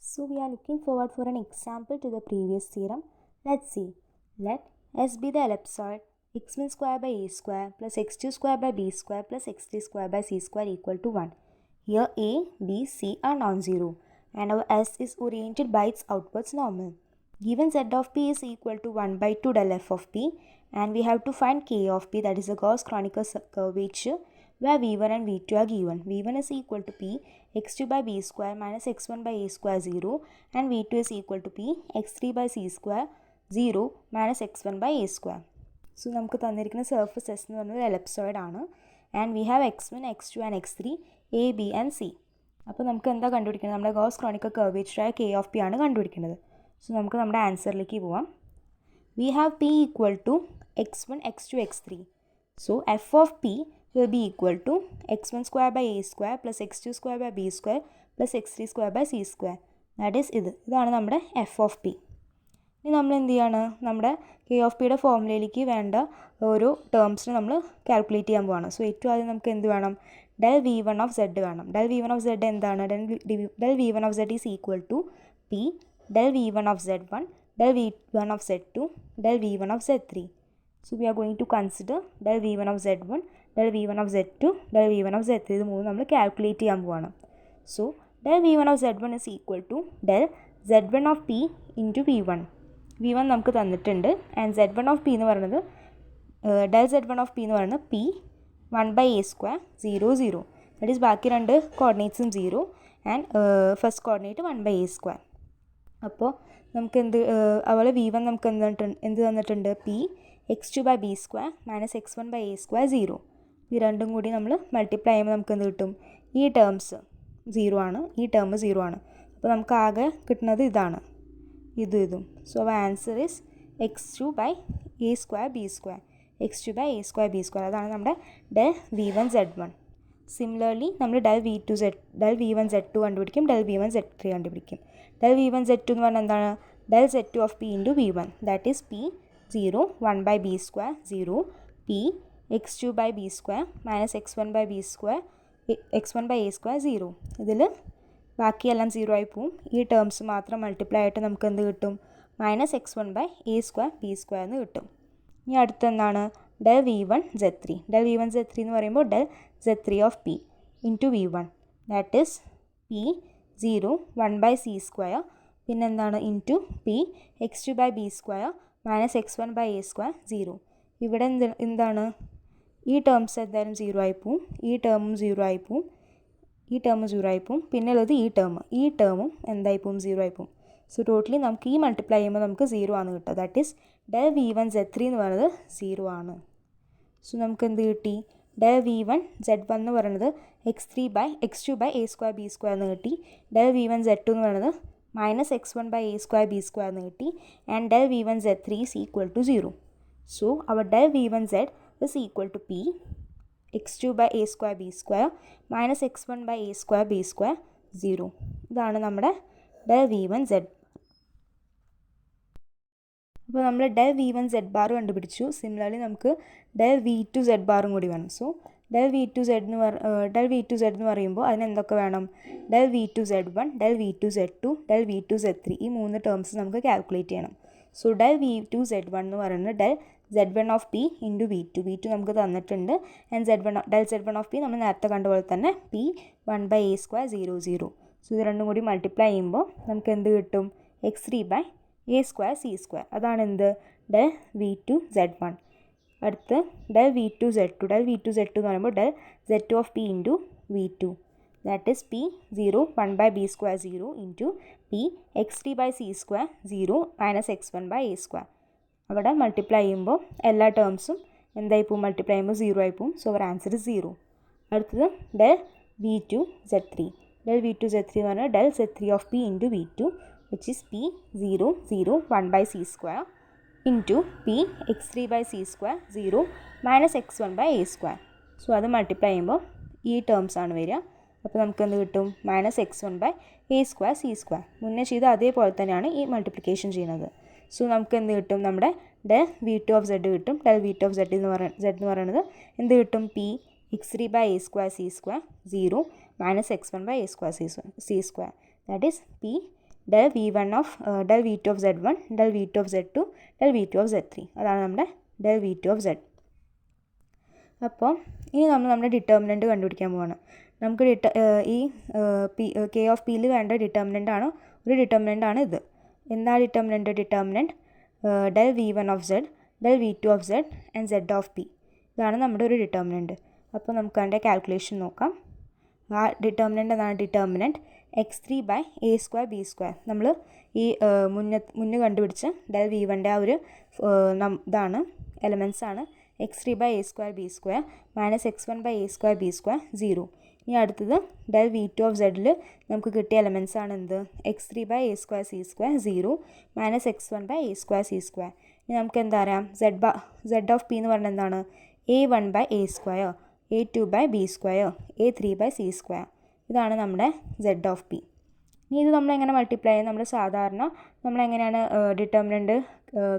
So we are looking forward for an example to the previous theorem. Let's see. Let S be the ellipsoid x1 square by a square plus x2 square by b square plus x3 square by c square equal to 1. Here a, b, c are non-zero and our S is oriented by its outwards normal. Given z of p is equal to 1 by 2 del f of p and we have to find k of p, that is a Gauss-Kronecker curvature where v1 and v2 are given. v1 is equal to p x2 by b square minus x1 by a square 0 and v2 is equal to p x3 by c square 0 minus x1 by a square. So നമുക്ക് തന്നിരിക്കുന്ന surface S എന്ന് പറയുന്നത് ellipsoid ആണ് and we have x1, x2 and x3 a, b and c. അപ്പോൾ നമുക്ക് എന്താ കണ്ടുപിടിക്കുന്നത്? നമ്മുടെ Gauss-Kronecker curvature k of p ആണ് കണ്ടുപിടിക്കുന്നത്. സോ നമുക്ക് നമ്മുടെ ആൻസറിലേക്ക് പോവാം. We have p equal to x1, x2, x3. So f of p will be equal to x1 square by a square plus x2 square by b square plus x3 square by c square. That is ഇതാണ് നമ്മുടെ f of p. ഇനി നമ്മൾ എന്ത് ചെയ്യാണ്? നമ്മുടെ k of pയുടെ ഫോർമുലയിലേക്ക് വേണ്ട ഓരോ ടേംസിന് നമ്മൾ കാൽക്കുലേറ്റ് ചെയ്യാൻ പോവാണ്. സോ ഏറ്റവും ആദ്യം നമുക്ക് എന്ത് വേണം? del v1 of z വേണം. del v1 of z എന്താണ്? del v1 of z is equal to p del v1 of z1 del v1 of z2 del v1 of z3. So we are going to consider del v1 of z1 del v1 of z2 del v1 of z3. ഇത് മൂന്ന് നമ്മൾ calculate ചെയ്യാൻ പോവാണ്. So del v1 of z1 is equal to del z1 of p into v1. v1 നമുക്ക് തന്നിട്ടുണ്ട് and z1 of p എന്ന് പറയുന്നത് del z1 of p എന്ന് പറയുന്നത് p 1 by a square 0 0. That is ബാക്കി രണ്ട് കോർഡിനേറ്റ്സും 0 and first coordinate 1 by a square. അപ്പോൾ നമുക്ക് അതുപോലെ v1 നമുക്ക് എന്ത് തന്നിട്ടുണ്ട്? p x2 by b square minus x1 by a square 0. ഈ രണ്ടും കൂടി നമ്മൾ മൾട്ടിപ്ലൈ ചെയ്യുമ്പോൾ നമുക്ക് എന്ത് കിട്ടും? ഈ ടേംസ് 0 ആണ്, ഈ ടേം 0 ആണ്. അപ്പോൾ നമുക്ക് ആകെ കിട്ടുന്നത് ഇതാണ്, ഇതും. So our answer is x2 by a square b square. x2 by a square b square. അതാണ് നമ്മുടെ del v1 z1. സിമിലർലി നമ്മൾ del v1 z2 കണ്ടുപിടിക്കും, del v1 z3 കണ്ടുപിടിക്കും. del v1 z2 എന്ന് പറഞ്ഞാൽ എന്താണ്? del z2 of p into v1. That is p 0 1 by b square 0 p x2 by b square minus x1 by b square x1 by a square 0. ഇതിൽ ബാക്കിയെല്ലാം 0 ആയി പോവും. ഈ terms മാത്രം മൾട്ടിപ്ലൈ ആയിട്ട് നമുക്ക് എന്ത് കിട്ടും? Minus x1 by a square b square എന്ന് കിട്ടും. ഇനി അടുത്ത എന്താണ്? del v1 z3. del v1 z3 എന്ന് പറയുമ്പോൾ del z3 of p into v1. That is p 0 1 by c square പിന്നെന്താണ് into p x2 by b square minus x1 by a square 0. ഇവിടെ എന്താണ്? ഈ ടേംസ് എന്തായാലും 0 ആയി പോവും, ഈ ടേമും 0 ആയി പോവും, ഈ ടേമും 0 ആയി പോവും, പിന്നെ ഉള്ളത് ഈ ടേമും എന്തായി പോവും? 0 ആയി പോവും. സോ ടോട്ടലി നമുക്ക് ഈ മൾട്ടിപ്ലൈ ചെയ്യുമ്പോൾ നമുക്ക് 0 ആണ് കിട്ടുക. That is del v1 z3 എന്ന് പറയുന്നത് 0 ആണ്. സോ നമുക്ക് എന്ത് കിട്ടി? del v1 z1 എന്ന് പറയുന്നത് x2 by a square b square എന്ന് കിട്ടി. del v1 z2 എന്ന് പറയുന്നത് minus x1 by a square b square എന്ന് കിട്ടി. and del v1 z3 is equal to 0. So our del v1 z is equal to p x2 by a square b square minus x1 by a square b square 0. ഇതാണ് നമ്മുടെ del v1 z. അപ്പോൾ നമ്മൾ del v1 z bar കണ്ടുപിടിച്ചു. Similarly നമുക്ക് del v2 z ബാറും കൂടി വേണം. So del v2 z എന്ന് പറയുമ്പോൾ അതിന് എന്തൊക്കെ വേണം? del v2 z1 del v2 z2 del v2 z3 ഈ മൂന്ന് ടേംസ് നമുക്ക് കാൽക്കുലേറ്റ് ചെയ്യണം. സോ del v2 z1 എന്ന് പറയുന്നത് del z1 of p into v2 നമുക്ക് തന്നിട്ടുണ്ട് and del z1 of p നമ്മൾ നേരത്തെ കണ്ട പോലെ തന്നെ p 1 by a square 0 0. So ഇത് രണ്ടും കൂടി മൾട്ടിപ്ലൈ ചെയ്യുമ്പോൾ നമുക്ക് എന്ത് കിട്ടും? x3 by a square c square. അതാണ് എന്ത്? del v2 z1. അടുത്ത് del v2 z2 എന്ന് പറയുമ്പോൾ del z2 of p into v2. That is p 0 1 by b square 0 into p x3 by c square 0 minus x1 by a square. അവിടെ multiply ചെയ്യുമ്പോൾ എല്ലാ ടേംസും എന്തായി പോവും? മൾട്ടിപ്ലൈ ചെയ്യുമ്പോൾ 0 ആയി പോവും. So our answer 0. അടുത്തത് del v2 z3 എന്ന് പറഞ്ഞാൽ del z3 of p into v2 which is p 0 0 1 by c square into p x3 by c square 0 minus x1 by a square. So അത് multiply ചെയ്യുമ്പോൾ ഈ terms ആണ് വരിക. അപ്പോൾ നമുക്ക് എന്ത് കിട്ടും? Minus x1 by a square c square. മുന്നേ ചെയ്ത് അതേപോലെ തന്നെയാണ് ഈ മൾട്ടിപ്ലിക്കേഷൻ ചെയ്യുന്നത്. സോ നമുക്ക് എന്ത് കിട്ടും? നമ്മുടെ del v2 of z കിട്ടും. del v2 of z എന്ന് പറയുന്നത് എന്ത് കിട്ടും? p x3 by a square c square 0 minus x1 by a square c square. That is p del v1 of del v2 of z1, del v2 of z2, del v2 of z3. അതാണ് നമ്മുടെ del v2 of z. അപ്പോൾ ഇനി നമ്മൾ നമ്മുടെ determinant കണ്ടുപിടിക്കാൻ പോവാണ്. നമുക്ക് ഈ കെ ഓഫ് പിയിൽ വേണ്ട ഡിറ്റർമിനൻ്റ് ആണ്, ഒരു ഡിറ്റർമിനൻ്റ് ആണ് ഇത്. എന്താ determinant del v1 of z, del v2 of z and z of p. ഇതാണ് നമ്മുടെ ഒരു ഡിറ്റർമിനൻറ്റ്. അപ്പോൾ നമുക്ക് അതിൻ്റെ കാൽക്കുലേഷൻ നോക്കാം. ആ ഡിറ്റർമിനൻ്റ് എന്നാണ് ഡിറ്റർമിനൻറ്റ് x3/a²b². നമ്മൾ ഈ മുന്നേ കണ്ടുപിടിച്ച del v1ൻ്റെ ആ ഒരു ഇതാണ് എലമെൻറ്റ്സ് ആണ് x3/a²b² മൈനസ് x1/a²b², 0. ഇനി അടുത്തത് del v2 of z നമുക്ക് കിട്ടിയ എലമെൻറ്റ്സ് ആണ് എന്ത്, x3/a²c², 0 മൈനസ് x1/a²c². ഇനി നമുക്ക് എന്താ പറയാം, z of p എന്ന് പറഞ്ഞാൽ എന്താണ്, a1/a², a2/b², a3/c². ഇതാണ് നമ്മുടെ z of p. ഇനി ഇത് നമ്മളെങ്ങനെ മൾട്ടിപ്ലൈ ചെയ്യും, നമ്മൾ സാധാരണ നമ്മളെങ്ങനെയാണ് ഡിറ്റർമിനൻറ്റ്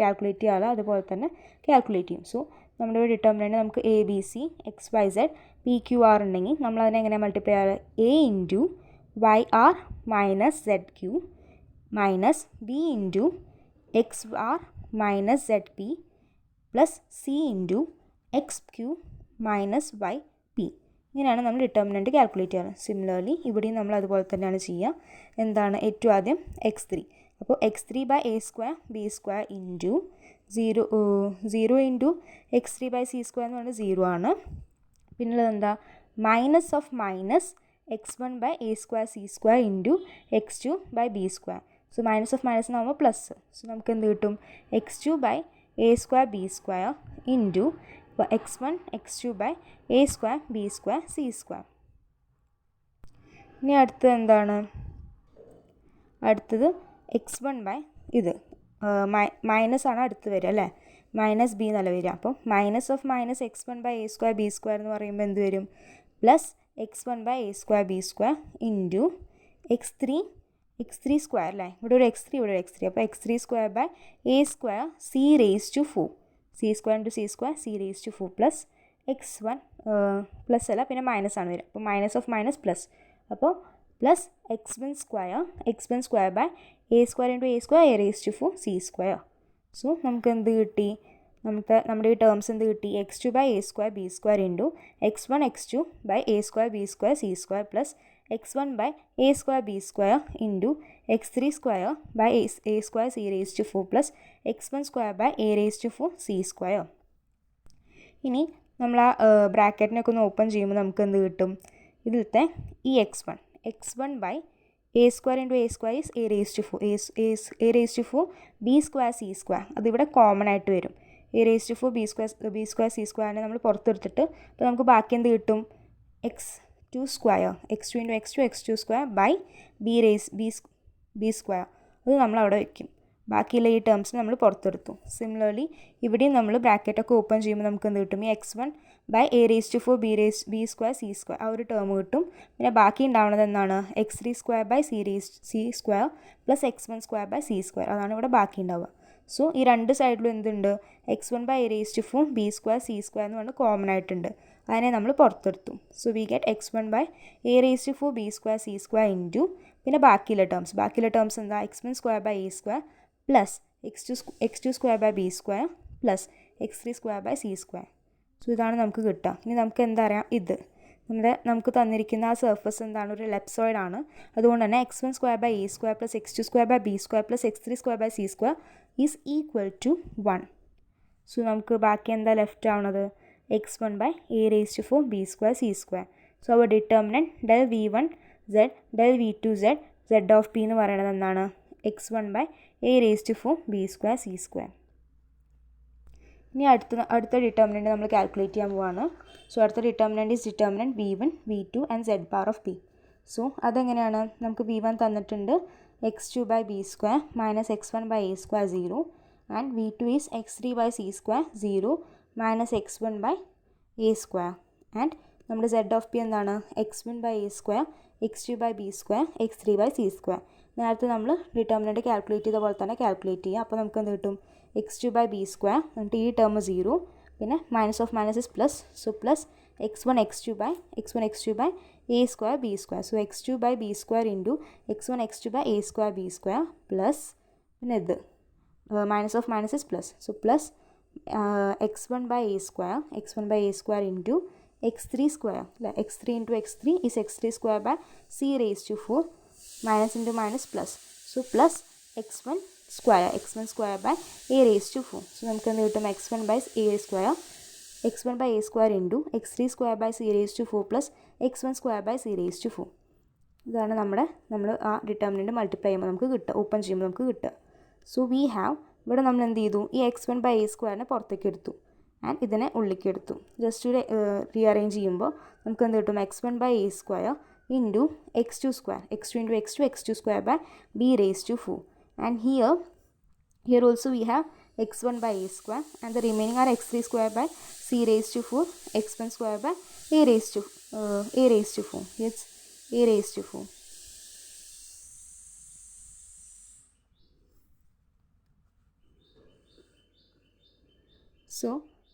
കാൽക്കുലേറ്റ് ചെയ്യാറ് അതുപോലെ തന്നെ കാൽക്കുലേറ്റ് ചെയ്യും. സോ നമ്മുടെ ഒരു ഡിറ്റർമിനൻറ്റ് നമുക്ക് a b c x y z p q r ഉണ്ടെങ്കിൽ നമ്മളതിനെ എങ്ങനെ മൾട്ടിപ്ലൈ ചെയ്യാറ്, a into y r minus z q minus b into x r minus z p plus c into x q minus y p. ഇങ്ങനെയാണ് നമ്മൾ determinant calculate ചെയ്യാറ്. Similarly ഇവിടെയും നമ്മൾ അതുപോലെ തന്നെയാണ് ചെയ്യുക. എന്താണ്, ഏറ്റവും ആദ്യം x3. അപ്പോൾ x3/a²b² ഇൻറ്റു 0 ഇൻറ്റു x3/c² എന്ന് പറഞ്ഞാൽ 0 ആണ്. പിന്നുള്ളത് എന്താ, minus of minus x1/a²c² into x2/b². So minus of minus എന്നാകുമ്പോൾ പ്ലസ്. സോ നമുക്ക് എന്ത് കിട്ടും, x2/a²b² ഇൻറ്റു x1 x2/a²b²c². ഇനി അടുത്തത് എന്താണ്, അടുത്തത് x1 ഇത് മൈനസ് ആണ് അടുത്ത് വരിക അല്ലേ, മൈനസ് ബി എന്നല്ല വരിക. അപ്പോൾ മൈനസ് ഓഫ് മൈനസ് x1/a²b² എന്ന് പറയുമ്പോൾ എന്ത് വരും, പ്ലസ് x1/a²b² ഇൻറ്റു x3 അല്ലേ, ഇവിടെ ഒരു x3 ഇവിടെ ഒരു x3. അപ്പോൾ x3² c raised to 4, c² into c² c raised to 4 plus x1 plus അല്ല പിന്നെ മൈനസ് ആണ് വരിക. അപ്പോൾ മൈനസ് ഓഫ് മൈനസ് പ്ലസ്, അപ്പോൾ plus x1² a² into a² a raised to 4 c². So നമുക്ക് എന്ത് കിട്ടി, നമ്മുടെ ഈ ടേംസ് എന്ത് കിട്ടി, x2/a²b² into x1 x2/a²b² c² plus x1/a²b² into x3²/a² c raised to 4 plus x1²/a raised to 4 c². ഇനി നമ്മൾ ആ ബ്രാക്കറ്റിനൊക്കെ ഒന്ന് ഓപ്പൺ ചെയ്യുമ്പോൾ നമുക്ക് എന്ത് കിട്ടും, ഇതിലത്തെ ഈ x1 a² into a² is a raised to 4 a raised to 4 b² c². അതിവിടെ കോമൺ ആയിട്ട് വരും. a raised to 4 b² c² നമ്മൾ പുറത്തെടുത്തിട്ട് അപ്പോൾ നമുക്ക് ബാക്കി എന്ത് കിട്ടും, x2² x2 into x2² by b². അത് നമ്മൾ അവിടെ വയ്ക്കും. ബാക്കിയുള്ള ഈ ടേംസ് നമ്മൾ പുറത്തെടുത്തു. സിമിലർലി ഇവിടെയും നമ്മൾ ബ്രാക്കറ്റൊക്കെ ഓപ്പൺ ചെയ്യുമ്പോൾ നമുക്ക് എന്ത് കിട്ടും, ഈ x1/a raised to 4 b² c² ആ ഒരു ടേം കിട്ടും. പിന്നെ ബാക്കി ഉണ്ടാവുന്നത് എന്താണ്, x3²/c² പ്ലസ് x1²/c². അതാണ് ഇവിടെ ബാക്കി ഉണ്ടാവുക. സോ ഈ രണ്ട് സൈഡിലും എന്തുണ്ട്, x1/a raised to 4 b² c² എന്ന് പറഞ്ഞാൽ കോമൺ ആയിട്ടുണ്ട്. അതിനെ നമ്മൾ പുറത്തെടുത്തു. So we get x1/a raised to 4 b² c² into പിന്നെ ബാക്കിയുള്ള ടേംസ് എന്താ, x1²/a² plus x2²/b² plus x3²/c². So ഇതാണ് നമുക്ക് കിട്ടുക. ഇനി നമുക്ക് എന്താ അറിയാം, ഇത് നമുക്ക് തന്നിരിക്കുന്ന ആ സർഫസ് എന്താണ്, ഒരു എലിപ്സോയിഡ് ആണ്. അതുകൊണ്ട് തന്നെ x1²/a² plus x2²/b² plus x3²/c² is equal to 1. So നമുക്ക് ബാക്കി എന്താ ലെഫ്റ്റ് ആവുന്നത്, x1/a raised to 4 b² c². So our determinant del v1z del v2z z of p എന്ന് പറയുന്നത് എന്താണ്, x1/a raised to 4 b² c². ഇനി അടുത്ത ഡിറ്റർമിനൻറ്റ് നമ്മൾ കാൽക്കുലേറ്റ് ചെയ്യാൻ പോവാണ്. സോ അടുത്ത determinant is determinant v1 v2 and z bar of p. So അതെങ്ങനെയാണ്, നമുക്ക് v1 തന്നിട്ടുണ്ട് x2/b² minus x1/a² 0 and v2 is x3/c² 0 minus x1/a² and നമ്മുടെ z of p എന്താണ്, x1/a², x2/b², x3/c². നേരത്തെ നമ്മൾ ഡിറ്റർമിനൻറ്റ് കാൽക്കുലേറ്റ് ചെയ്ത പോലെ തന്നെ കാൽക്കുലേറ്റ് ചെയ്യുക. അപ്പോൾ നമുക്ക് എന്ത് കിട്ടും, x2/b² എന്നിട്ട് ഈ ടേം 0 പിന്നെ minus of minus is plus. So plus x1 x2 a square b square. So x2 by b square into x1 x2 by a square b square plus minus of minus is plus. So plus x1 by a square into x3 square. x3 into x3 is x3 square by c raised to 4 minus into minus plus. So plus x1 square by a raised to 4. So നമുക്ക് എന്ത് കിട്ടും x1 by a square into x3 square by c raised to 4 plus x1 square by c raised to 4. ഇതാണ് നമ്മൾ ആ determinant multiply ചെയ്യുമ്പോൾ നമുക്ക് കിട്ടുക, open ചെയ്യുമ്പോൾ നമുക്ക് കിട്ടുക. സോ വി ഹാവ് ഇവിടെ നമ്മൾ എന്ത് ചെയ്തു, ഈ x1 by a സ്ക്വയറിനെ പുറത്തേക്ക് എടുത്തു ആൻഡ് ഇതിനെ ഉള്ളിലേക്ക് എടുത്തു. ജസ്റ്റ് റീഅറേഞ്ച് ചെയ്യുമ്പോൾ നമുക്ക് എന്ത് കിട്ടും, x1 by a square into x2 square, x2 into x2 square by b raised to 4. And here also we have x1 by a square and the remaining are x3 square by c raised to 4, x1 square by a raised to 4. Yes, a raised to 4. So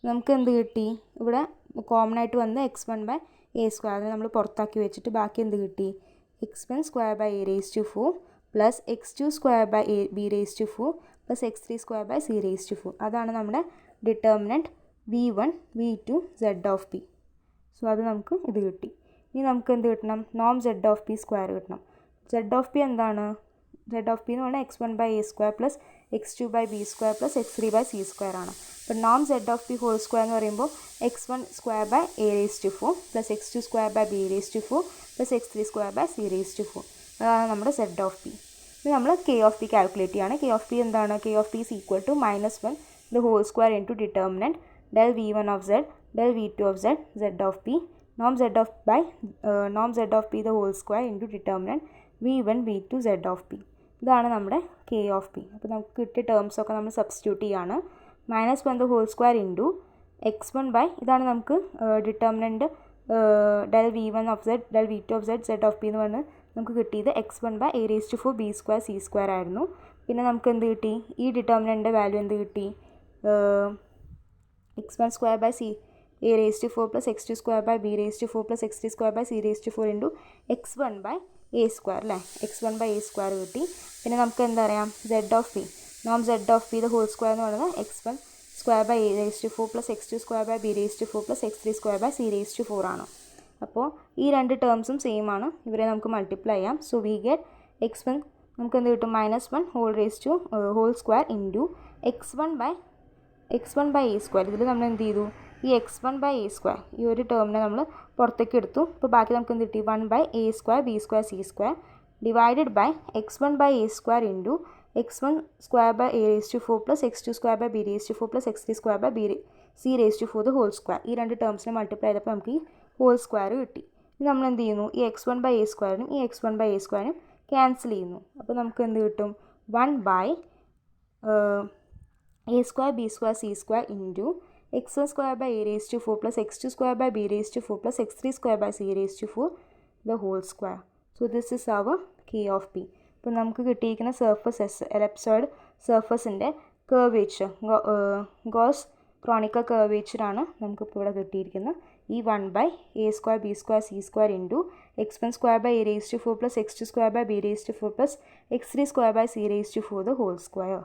നമുക്ക് എന്ത് കിട്ടി, ഇവിടെ common ആയിട്ട് വന്ന് x1 by a square അതിനെ നമ്മൾ പുറത്താക്കി വെച്ചിട്ട് ബാക്കി എന്ത് കിട്ടി, x1 square by a raised to 4 plus x2 square by a b raised to 4 plus x3 square by c raised to 4. അതാണ് നമ്മുടെ determinant v1 v2 z of p. So അത് നമുക്ക് ഇത് കിട്ടി. ഇനി നമുക്ക് എന്ത് കിട്ടണം, നോം z of p സ്ക്വയർ കിട്ടണം. z of p എന്താണ്, z of p എന്ന് പറഞ്ഞാൽ x1 by a square plus x2 by b square plus x3 by c square ആണ്. അപ്പോൾ നോം z of p whole square എന്ന് പറയുമ്പോൾ x1 square by a raised to 4 plus x2 square by b raised to 4 plus x3 square by c raised to 4. അതാണ് നമ്മുടെ z of p. ഇനി നമ്മൾ k of p calculate ചെയ്യാണ്. k of p എന്താണ്, k of p is equal to -1 the whole square into determinant del v1 of z del v2 of z z of p norm z of p the whole square into determinant v1 v2 z of p. ഇതാണ് നമ്മുടെ k of p. അപ്പോൾ നമുക്ക് കിട്ടിയ terms ഒക്കെ നമ്മൾ substitute ചെയ്യാണ്. -1 the whole square into x1 by ഇതാണ് നമുക്ക് determinant del v1 of z del v2 of z z of p എന്ന് പറഞ്ഞ് നമുക്ക് കിട്ടിയത് x1 by a raised to 4 b square c square ആയിരുന്നു. പിന്നെ നമുക്ക് എന്ത് കിട്ടി, ഈ ഡിറ്റർമിനൻറ്റിൻ്റെ വാല്യൂ എന്ത് കിട്ടി, x1 square by c a raised to 4 plus x2 square by b raised to 4 plus x3 square by c raised to 4 into x1 by a square അല്ലേ, x1 by a square കിട്ടി. പിന്നെ നമുക്ക് എന്താ പറയാം, z of p Noam z of p the whole square എന്ന് പറയുന്നത് x1 square by a raised to 4 plus x2 square by b raised to 4 plus x3 square by c raised to 4 ആണ്. അപ്പോൾ ഈ രണ്ട് ടേംസും സെയിം ആണ്, ഇവരെ നമുക്ക് multiply ചെയ്യാം. സോ വി ഗെറ്റ് x1 നമുക്ക് എന്ത് കിട്ടും, -1 whole raise to whole square into x1 by a square. ഇതിൽ നമ്മൾ എന്ത് ചെയ്തു, ഈ x1 by a സ്ക്വയർ ഈ ഒരു ടേമിനെ നമ്മൾ പുറത്തേക്ക് എടുത്തു. ഇപ്പോൾ ബാക്കി നമുക്ക് എന്ത് കിട്ടി, 1 by a square b square c square divided by x1 by a square into x1 square by a raised to 4 plus x2 square by b raised to 4 plus x3 square by c raised to 4 the whole square. ഈ രണ്ട് ടേംസിനെ multiply ചെയ്തപ്പോൾ നമുക്ക് ഈ whole square കിട്ടി. ഇനി നമ്മൾ എന്ത് ചെയ്യുന്നു, ഈ x1 by a സ്ക്വയറിനും ഈ x1 by a സ്ക്വയറിനും ക്യാൻസൽ ചെയ്യുന്നു. അപ്പോൾ നമുക്ക് എന്ത് കിട്ടും, 1 by a square b square c square into x1 square by a raised to 4 plus x2 square by b raised to 4 plus x3 square by c raised to 4 the whole square. So this is our k of p. ഇപ്പോൾ നമുക്ക് കിട്ടിയിരിക്കുന്ന surface എലപ്സോയിഡ് സർഫസിൻ്റെ curvature goes ക്രോണിക്കർ കർവേച്ചറാണ് നമുക്കിപ്പോൾ ഇവിടെ കിട്ടിയിരിക്കുന്നത്. ഈ 1 by a square b square c square into x1 square by a raised to 4 plus x2 square by b raised to 4 plus x3 square by c raised to 4 the whole square.